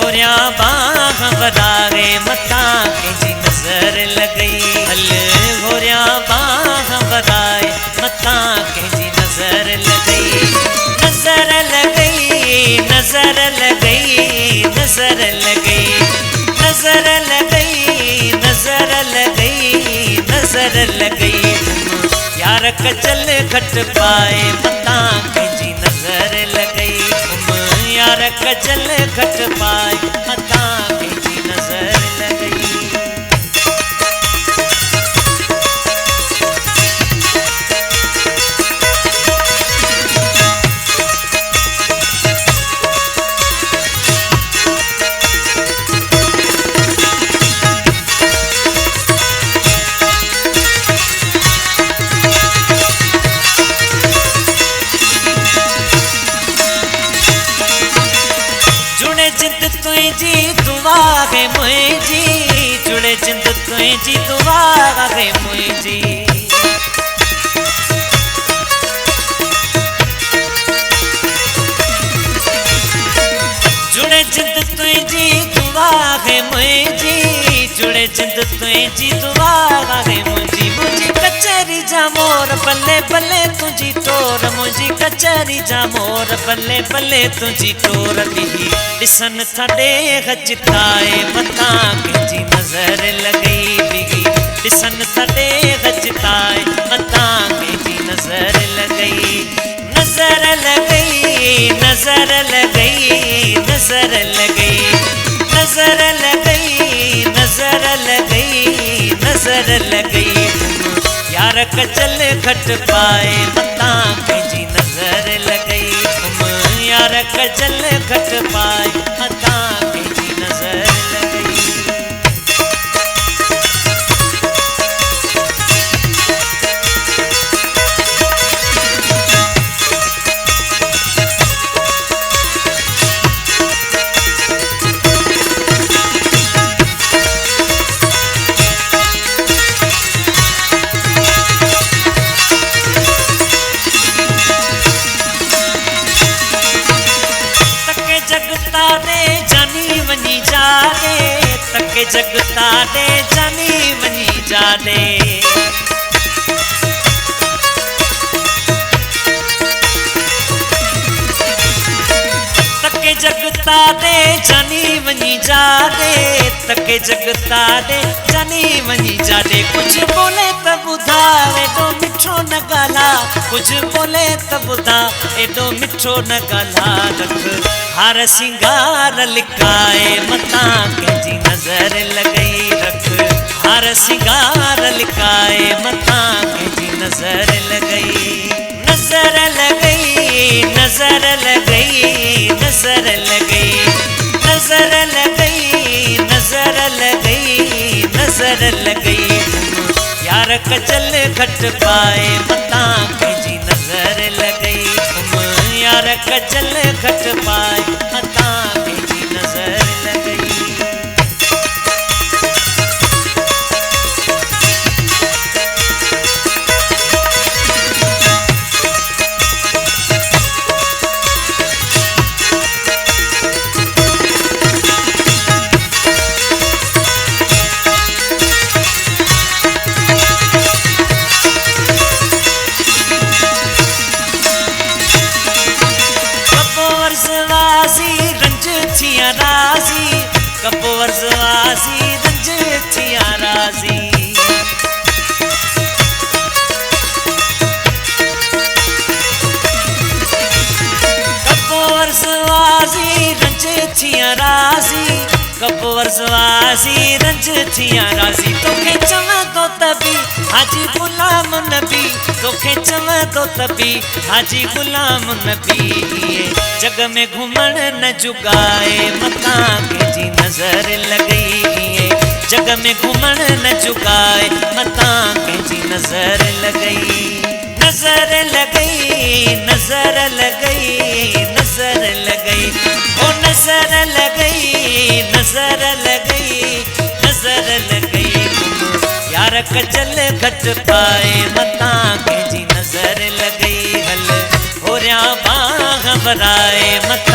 होरिया बाह बराए मता कंहिंजी नज़र लॻई हल होरिया बाह बराए मता कंहिंजी नज़र लॻई नज़र लॻई नज़र लॻई नज़र लॻई नज़र लॻई नज़र लॻई नज़र लॻई यार कचल घट पाए मता कंहिंजी नज़र लॻई यार कचल घट पाए मता कंहिंजी नज़र लॻई तुझी दुआ है मुझी जुड़े जिंद तुझी दुआ है मुझी जुड़े जिंद तुझी दुआ है मुझी जुड़े जिंद तुझी दुआ है मुझी मुझी कचहरी जा मोर बल्ले बल्ले तुझी टोर मुझी कचहरी जा मोर बल्ले बल्ले तुझी टोर दी ॾिसन थॾे गजताए मता कंहिंजी नज़र लॻई बिगी ॾिसन थॾे गजताए मता कंहिंजी नज़र लॻई नज़र लॻई नज़र लॻई नज़र लॻई नज़र लॻई नज़र लॻई नज़र लॻई यार कचल घट पाए मता कंहिंजी नज़र लॻई यार कचल घट पाए मता कंहिंजी नज़र लॻई जगता दे जानी वनी जा दे तके जगता दे जानी वनी जा दे तके जगता दे जानी वनी जा दे तके जगता दे जानी वनी जा दे कुछ बोले त बुधा एडो मिठो न गाला कुछ बोले त बुधा एडो मिठो न गाला रख हार सिंगार लिकाए मता कंहिंजी नज़र लॻई रख हार सिंगार लिकाए मता कंहिंजी नज़र लॻई नज़र लॻई नज़र लॻई नज़र लॻई नज़र लॻई नज़र लॻई नज़र लॻई यार कचल घट पाए मता कंहिंजी नज़र लॻई यार कचल घट पाए मता कंहिंजी नज़र लॻई राजी कबो वर्ज़वाज़ी रंज थिया राज़ी कबो वर्ज़वाज़ी रंज थिया राज़ी कबो वर्ज़वाज़ी रंज थिया राज़ी तोखे चवां तो तबी हाजी गुलाम नबी तोखे चवां तो तबी हाजी गुलाम नबी जग में घुमण न जुगाए मता कंहिंजी नज़र लॻई जग में घुमण न जुगाए मता कंहिंजी नज़र लॻई नज़र लॻई नज़र लॻई नज़र लॻई ओ नज़र लॻई नज़र लॻई नज़र लॻई यार कचल घट पाए मता कंहिंजी नज़र लॻई हल होरिया बाह बराए मता